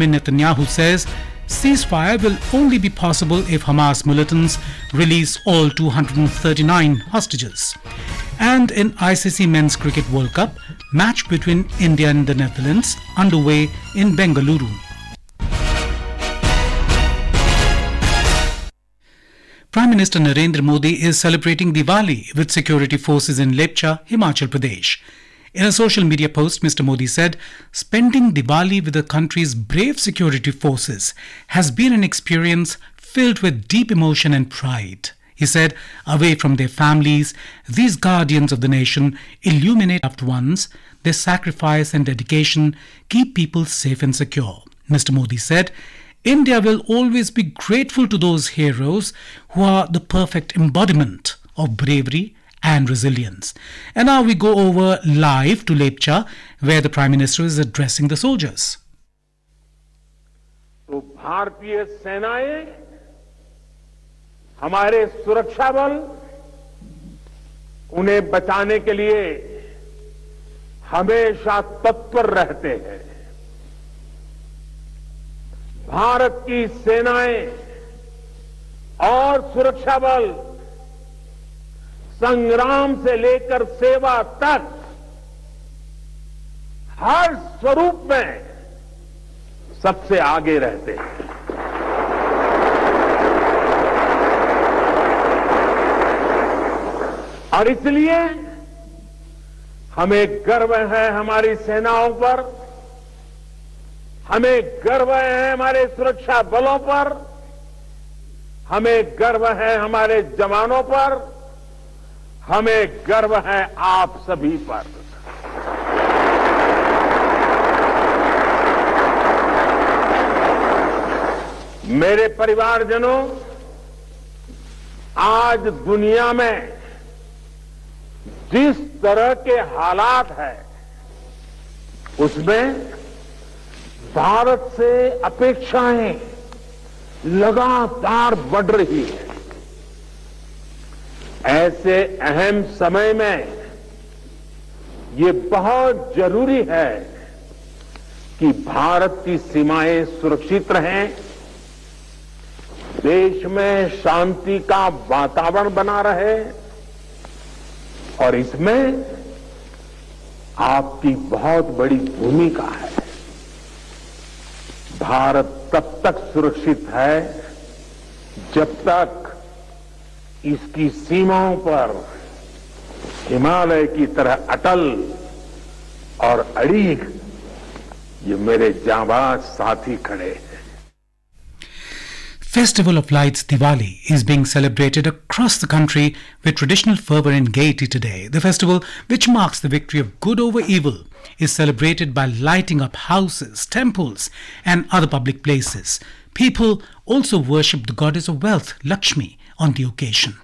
Netanyahu says ceasefire will only be possible if Hamas militants release all 239 hostages. And in ICC Men's Cricket World Cup, match between India and the Netherlands underway in Bengaluru. Prime Minister Narendra Modi is celebrating Diwali with security forces in Lepcha, Himachal Pradesh. In a social media post, Mr. Modi said, spending Diwali with the country's brave security forces has been an experience filled with deep emotion and pride. He said, away from their families, these guardians of the nation illuminate loved ones. Their sacrifice and dedication keep people safe and secure. Mr. Modi said, India will always be grateful to those heroes who are the perfect embodiment of bravery and resilience. And now we go over live to Lepcha, where the Prime Minister is addressing the soldiers. तो भारतीय सेनाएं, हमारे सुरक्षा बल उन्हें बचाने के लिए हमेशा तत्पर रहते हैं। भारत की सेनाएं और सुरक्षा बल संग्राम से लेकर सेवा तक हर स्वरूप में सबसे आगे रहते हैं। और इसलिए हमें गर्व है हमारी सेनाओं पर, हमें गर्व है हमारे सुरक्षा बलों पर, हमें गर्व है हमारे जवानों पर, हमें गर्व है आप सभी पर। मेरे परिवारजनों, आज दुनिया में जिस तरह के हालात हैं, उसमें भारत से अपेक्षाएं लगातार बढ़ रही है। ऐसे अहम समय में ये बहुत जरूरी है कि भारत की सीमाएं सुरक्षित रहें, देश में शांति का वातावरण बना रहे, और इसमें आपकी बहुत बड़ी भूमिका है। भारत तब तक सुरक्षित है जब तक इसकी सीमाओं पर हिमालय की तरह अटल और अड़ीग ये मेरे जांबाज साथी खड़े हैं। Festival of Lights Diwali is being celebrated across the country with traditional fervour and gaiety today. The festival, which marks the victory of good over evil, is celebrated by lighting up houses, temples and other public places. People also worship the goddess of wealth, Lakshmi, on the occasion.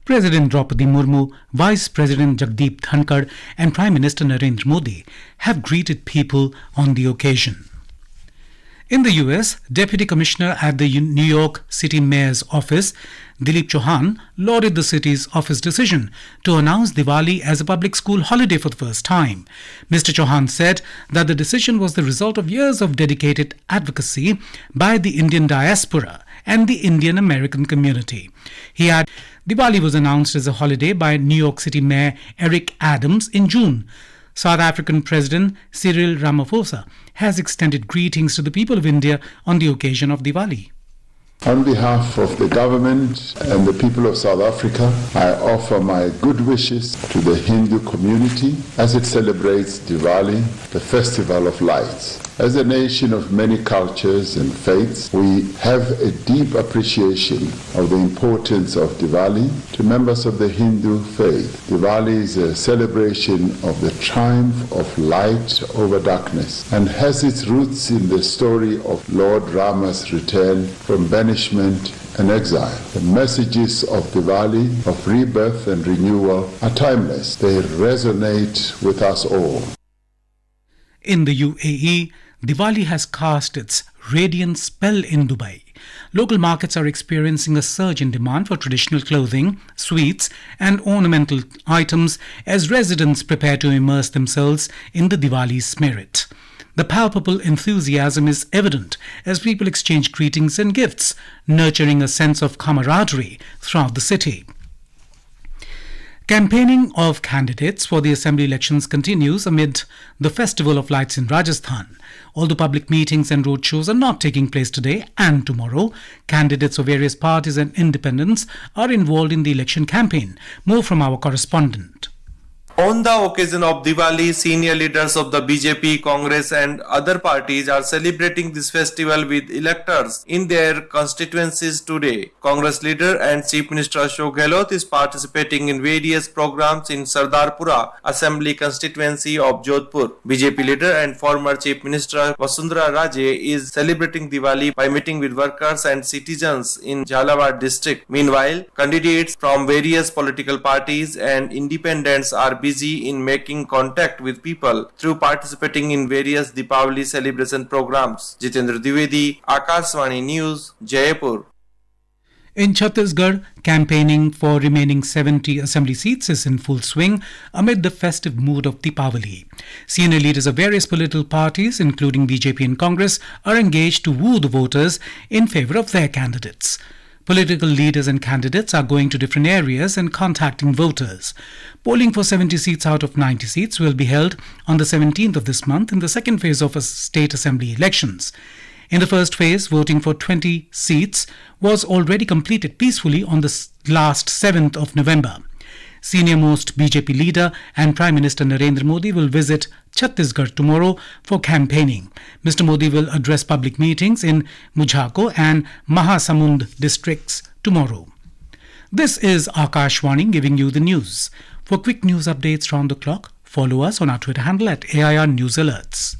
President Draupadi Murmu, Vice President Jagdeep Dhankar and Prime Minister Narendra Modi have greeted people on the occasion. In the US, Deputy Commissioner at the New York City Mayor's office, Dilip Chauhan, lauded the city's office decision to announce Diwali as a public school holiday for the first time. Mr. Chauhan said that the decision was the result of years of dedicated advocacy by the Indian diaspora and the Indian American community. He added, Diwali was announced as a holiday by New York City Mayor Eric Adams in June. South African President Cyril Ramaphosa has extended greetings to the people of India on the occasion of Diwali. On behalf of the government and the people of South Africa, I offer my good wishes to the Hindu community as it celebrates Diwali, the festival of lights. As a nation of many cultures and faiths, we have a deep appreciation of the importance of Diwali. To members of the Hindu faith, Diwali is a celebration of the triumph of light over darkness and has its roots in the story of Lord Rama's return from banishment and exile. The messages of Diwali, of rebirth and renewal, are timeless. They resonate with us all. In the UAE, Diwali has cast its radiant spell in Dubai. Local markets are experiencing a surge in demand for traditional clothing, sweets and ornamental items as residents prepare to immerse themselves in the Diwali spirit. The palpable enthusiasm is evident as people exchange greetings and gifts, nurturing a sense of camaraderie throughout the city. Campaigning of candidates for the assembly elections continues amid the Festival of Lights in Rajasthan. Although public meetings and roadshows are not taking place today and tomorrow, candidates of various parties and independents are involved in the election campaign. More from our correspondent. On the occasion of Diwali, senior leaders of the BJP, Congress and other parties are celebrating this festival with electors in their constituencies today. Congress leader and Chief Minister Ashok Gehlot is participating in various programs in Sardarpura Assembly constituency of Jodhpur. BJP leader and former Chief Minister Vasundhara Raje is celebrating Diwali by meeting with workers and citizens in Jhalawar district. Meanwhile, candidates from various political parties and independents are busy in making contact with people through participating in various Deepavali celebration programs. Jitendra Dwivedi, Akashvani News, Jaipur. In Chhattisgarh, campaigning for remaining 70 assembly seats is in full swing amid the festive mood of Deepavali. Senior leaders of various political parties, including BJP and Congress, are engaged to woo the voters in favour of their candidates. Political leaders and candidates are going to different areas and contacting voters. Polling for 70 seats out of 90 seats will be held on the 17th of this month in the second phase of state assembly elections. In the first phase, voting for 20 seats was already completed peacefully on the last 7th of November. Senior-most BJP leader and Prime Minister Narendra Modi will visit Chhattisgarh tomorrow for campaigning. Mr. Modi will address public meetings in Mujhako and Mahasamund districts tomorrow. This is Akashvani giving you the news. For quick news updates round the clock, follow us on our Twitter handle at AIR News Alerts.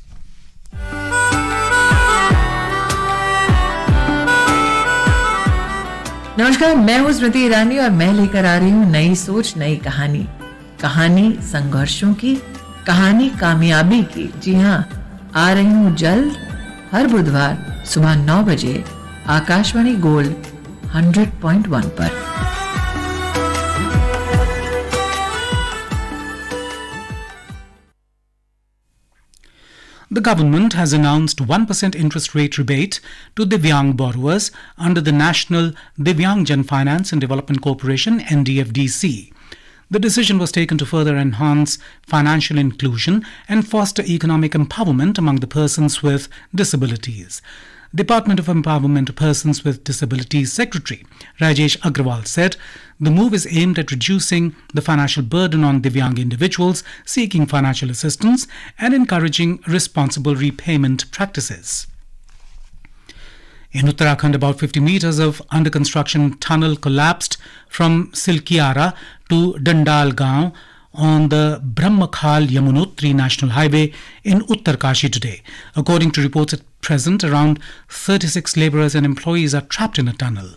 नमस्कार, मैं हूँ स्मृति ईरानी और मैं लेकर आ रही हूँ नई सोच नई कहानी। कहानी संघर्षों की, कहानी कामयाबी की। जी हाँ, आ रही हूँ जल्द हर बुधवार सुबह 9 बजे आकाशवाणी गोल्ड 100.1 पर। The government has announced 1% interest rate rebate to Divyang borrowers under the National Divyang Jan Finance and Development Corporation (NDFDC). The decision was taken to further enhance financial inclusion and foster economic empowerment among the persons with disabilities. Department of Empowerment of Persons with Disabilities Secretary Rajesh Agrawal said the move is aimed at reducing the financial burden on Divyang individuals seeking financial assistance and encouraging responsible repayment practices. In Uttarakhand, about 50 meters of under-construction tunnel collapsed from Silkiara to Dandal Gaon on the Brahmakhal Yamunotri National Highway in Uttarkashi today. According to reports at present, around 36 labourers and employees are trapped in a tunnel.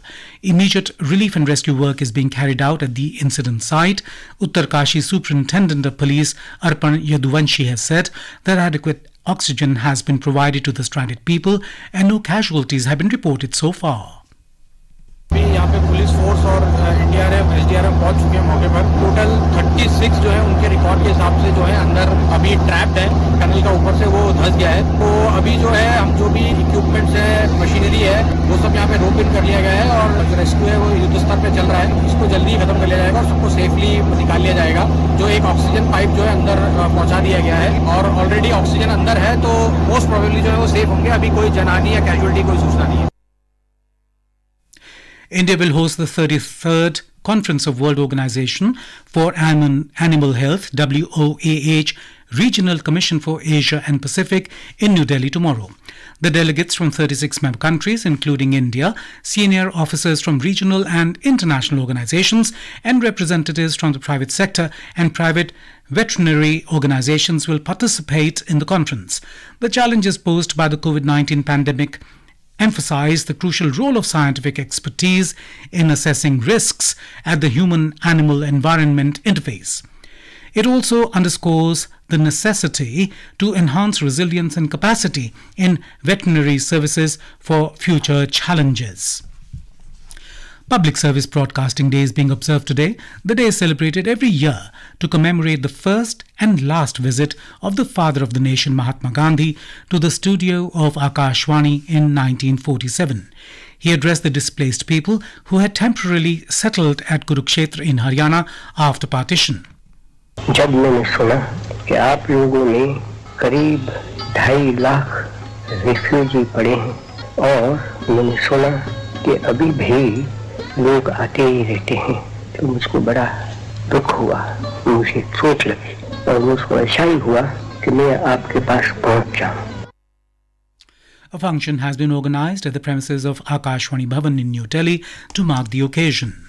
Immediate relief and rescue work is being carried out at the incident site. Uttarkashi Superintendent of Police Arpan Yaduvanshi has said that adequate oxygen has been provided to the stranded people and no casualties have been reported so far. अभी यहाँ पे police force और NDRF SDRF पहुंच चुके हैं मौके पर। Total 36 जो है उनके रिकॉर्ड के हिसाब से जो है अंदर अभी ट्रैप्ड है, टनल का ऊपर से वो धंस गया है। तो अभी जो है हम जो भी इक्विपमेंट्स है, मशीनरी है, वो सब यहाँ पे रोप इन कर लिया गया है और जो रेस्क्यू है वो युद्ध स्तर पे चल रहा है। इसको जल्दी खत्म कर लिया जाएगा और सबको सेफली निकाल लिया जाएगा। जो एक ऑक्सीजन पाइप जो है अंदर पहुंचा दिया गया है और ऑलरेडी ऑक्सीजन अंदर है, तो मोस्ट प्रोबेबली जो है वो सेफ होंगे। अभी कोई जनहानि या कैजुअलिटी कोई सूचना नहीं है। India will host the 33rd Conference of World Organization for Animal Health (WOAH) Regional Commission for Asia and Pacific in New Delhi tomorrow. The delegates from 36 member countries, including India, senior officers from regional and international organizations, and representatives from the private sector and private veterinary organizations will participate in the conference. The challenges posed by the COVID-19 pandemic emphasize the crucial role of scientific expertise in assessing risks at the human-animal environment interface. It also underscores the necessity to enhance resilience and capacity in veterinary services for future challenges. Public Service Broadcasting Day is being observed today. The day is celebrated every year to commemorate the first and last visit of the father of the nation, Mahatma Gandhi, to the studio of Akashvani in 1947. He addressed the displaced people who had temporarily settled at Kurukshetra in Haryana after partition. जब मैंने सुना कि आप लोगों ने करीब 2.5 lakh refugee पड़े हैं और मैंने सुना कि अभी भी लोग आते ही रहते हैं तो मुझको बड़ा दुख हुआ, मुझे सोच लगी और मुझको ऐसा ही हुआ कि मैं आपके पास पहुंच जाऊं. A function has been organized at the premises of Akashvani Bhavan in New Delhi to mark the occasion.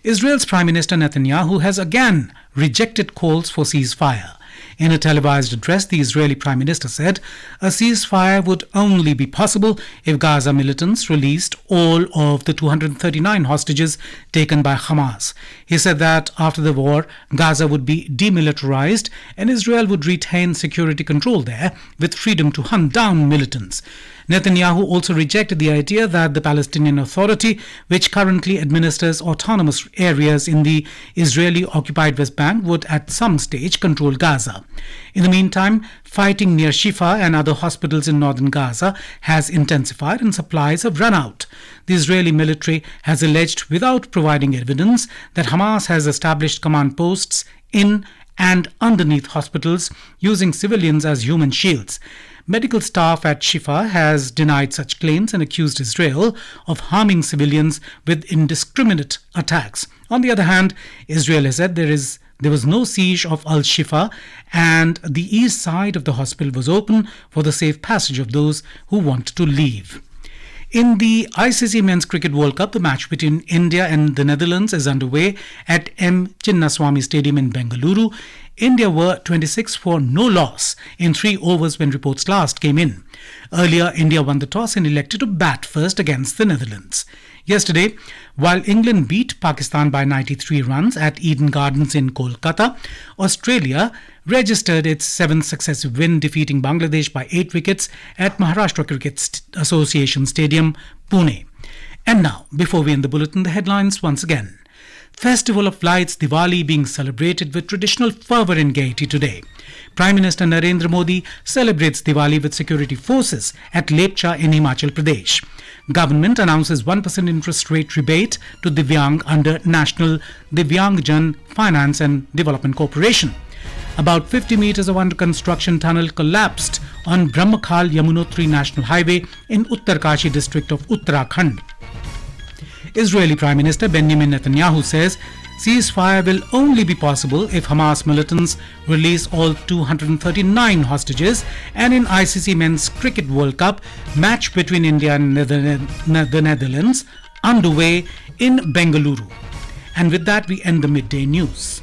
Israel's Prime Minister Netanyahu has again rejected calls for ceasefire. In a televised address, the Israeli Prime Minister said a ceasefire would only be possible if Gaza militants released all of the 239 hostages taken by Hamas. He said that after the war, Gaza would be demilitarized and Israel would retain security control there with freedom to hunt down militants. Netanyahu also rejected the idea that the Palestinian Authority, which currently administers autonomous areas in the Israeli-occupied West Bank, would at some stage control Gaza. In the meantime, fighting near Shifa and other hospitals in northern Gaza has intensified and supplies have run out. The Israeli military has alleged, without providing evidence, that Hamas has established command posts in and underneath hospitals using civilians as human shields. Medical staff at Shifa has denied such claims and accused Israel of harming civilians with indiscriminate attacks. On the other hand, Israel has said there was no siege of Al-Shifa and the east side of the hospital was open for the safe passage of those who wanted to leave. In the ICC Men's Cricket World Cup, the match between India and the Netherlands is underway at M. Chinnaswamy Stadium in Bengaluru. India were 26 for no loss in 3 overs when reports last came in. Earlier, India won the toss and elected to bat first against the Netherlands. Yesterday, while England beat Pakistan by 93 runs at Eden Gardens in Kolkata, Australia registered its 7th successive win, defeating Bangladesh by 8 wickets at Maharashtra Cricket Association Stadium, Pune. And now, before we end the bulletin, the headlines once again. Festival of Lights Diwali being celebrated with traditional fervour and gaiety today. Prime Minister Narendra Modi celebrates Diwali with security forces at Lepcha in Himachal Pradesh. Government announces 1% interest rate rebate to Divyang under National Divyangjan Finance and Development Corporation. About 50 meters of under construction tunnel collapsed on Brahmakhal Yamunotri National Highway in Uttarkashi district of Uttarakhand. Israeli Prime Minister Benjamin Netanyahu says ceasefire will only be possible if Hamas militants release all 239 hostages, and in ICC Men's Cricket World Cup, match between India and the Netherlands underway in Bengaluru. And with that, we end the midday news.